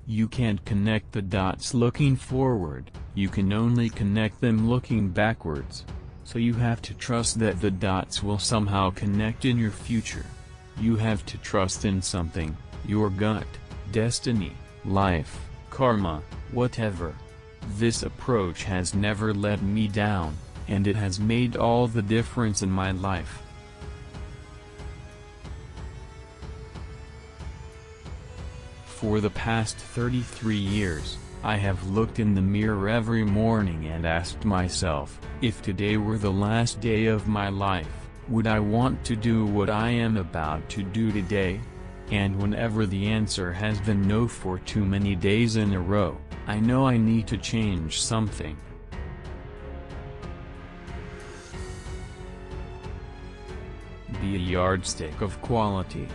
You can't connect the dots looking forward, you can only connect them looking backwards. So you have to trust that the dots will somehow connect in your future. You have to trust in something, your gut, destiny, life, karma, whatever. This approach has never let me down, and it has made all the difference in my life. For the past 33 years, I have looked in the mirror every morning and asked myself, if today were the last day of my life, would I want to do what I am about to do today? And whenever the answer has been no for too many days in a row, I know I need to change something. Be a yardstick of quality.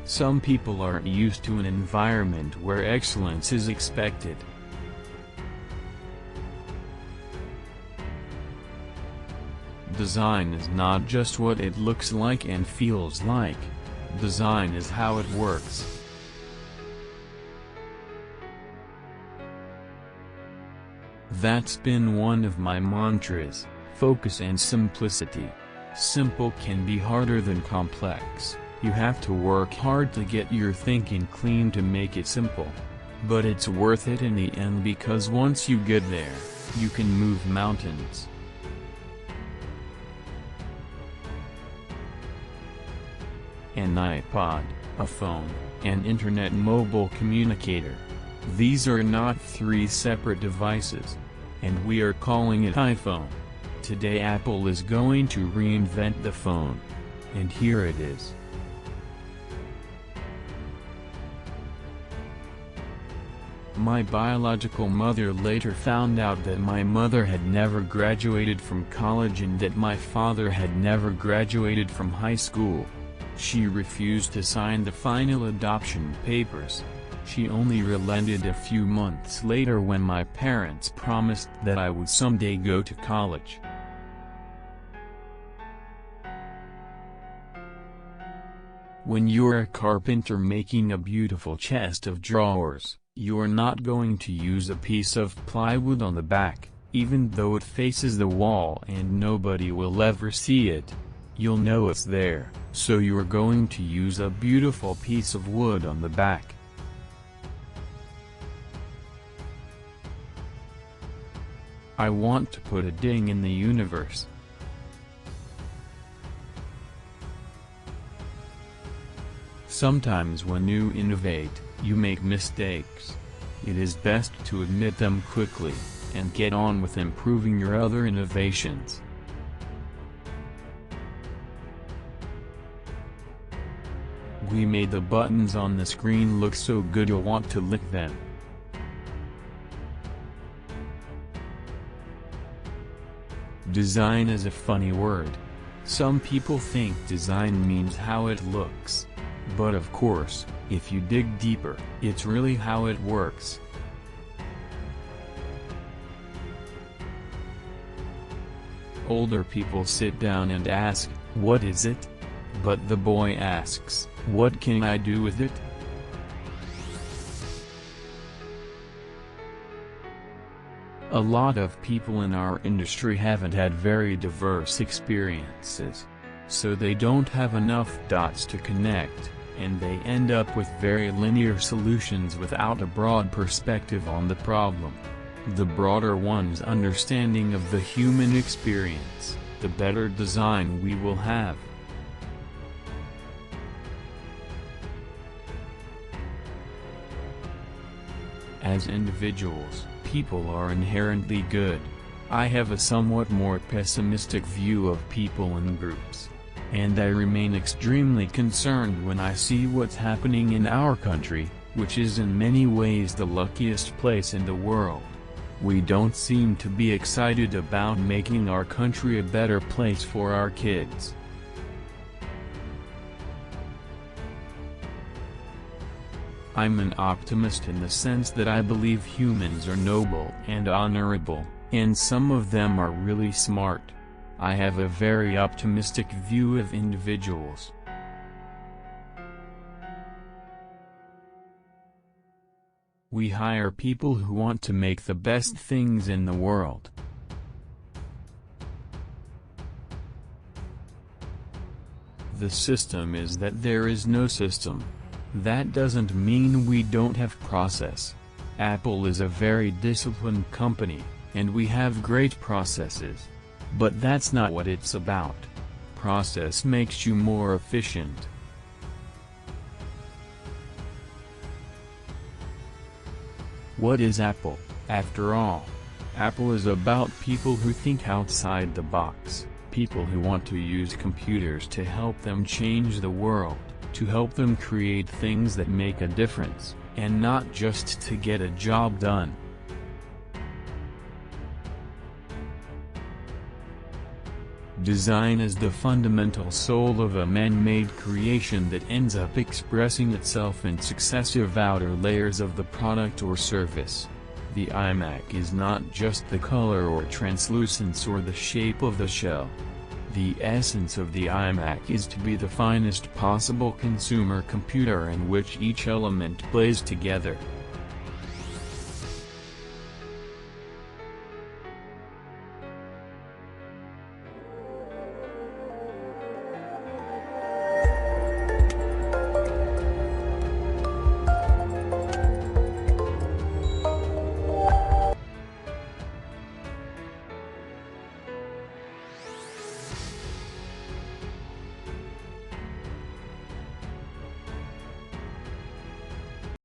Some people aren't used to an environment where excellence is expected. Design is not just what it looks like and feels like. Design is how it works. That's been one of my mantras, focus and simplicity. Simple can be harder than complex. You have to work hard to get your thinking clean to make it simple. But it's worth it in the end because once you get there, you can move mountains. An iPod, a phone, an internet mobile communicator. These are not three separate devices. And we are calling it iPhone. Today Apple is going to reinvent the phone. And here it is. My biological mother later found out that my mother had never graduated from college and that my father had never graduated from high school. She refused to sign the final adoption papers. She only relented a few months later when my parents promised that I would someday go to college. When you're a carpenter making a beautiful chest of drawers, you're not going to use a piece of plywood on the back, even though it faces the wall and nobody will ever see it. You'll know it's there, so you're going to use a beautiful piece of wood on the back. I want to put a ding in the universe. Sometimes when you innovate, you make mistakes. It is best to admit them quickly, and get on with improving your other innovations. We made the buttons on the screen look so good you'll want to lick them. Design is a funny word. Some people think design means how it looks. But of course, if you dig deeper, it's really how it works. Older people sit down and ask, "What is it?" But the boy asks, "What can I do with it?" A lot of people in our industry haven't had very diverse experiences. So they don't have enough dots to connect, and they end up with very linear solutions without a broad perspective on the problem. The broader one's understanding of the human experience, the better design we will have. As individuals, people are inherently good. I have a somewhat more pessimistic view of people and groups. And I remain extremely concerned when I see what's happening in our country, which is in many ways the luckiest place in the world. We don't seem to be excited about making our country a better place for our kids. I'm an optimist in the sense that I believe humans are noble and honorable, and some of them are really smart. I have a very optimistic view of individuals. We hire people who want to make the best things in the world. The system is that there is no system. That doesn't mean we don't have process. Apple is a very disciplined company, and we have great processes. But that's not what it's about. Process makes you more efficient. What is Apple, after all? Apple is about people who think outside the box, people who want to use computers to help them change the world, to help them create things that make a difference, and not just to get a job done. Design is the fundamental soul of a man-made creation that ends up expressing itself in successive outer layers of the product or service. The iMac is not just the color or translucence or the shape of the shell. The essence of the iMac is to be the finest possible consumer computer in which each element plays together.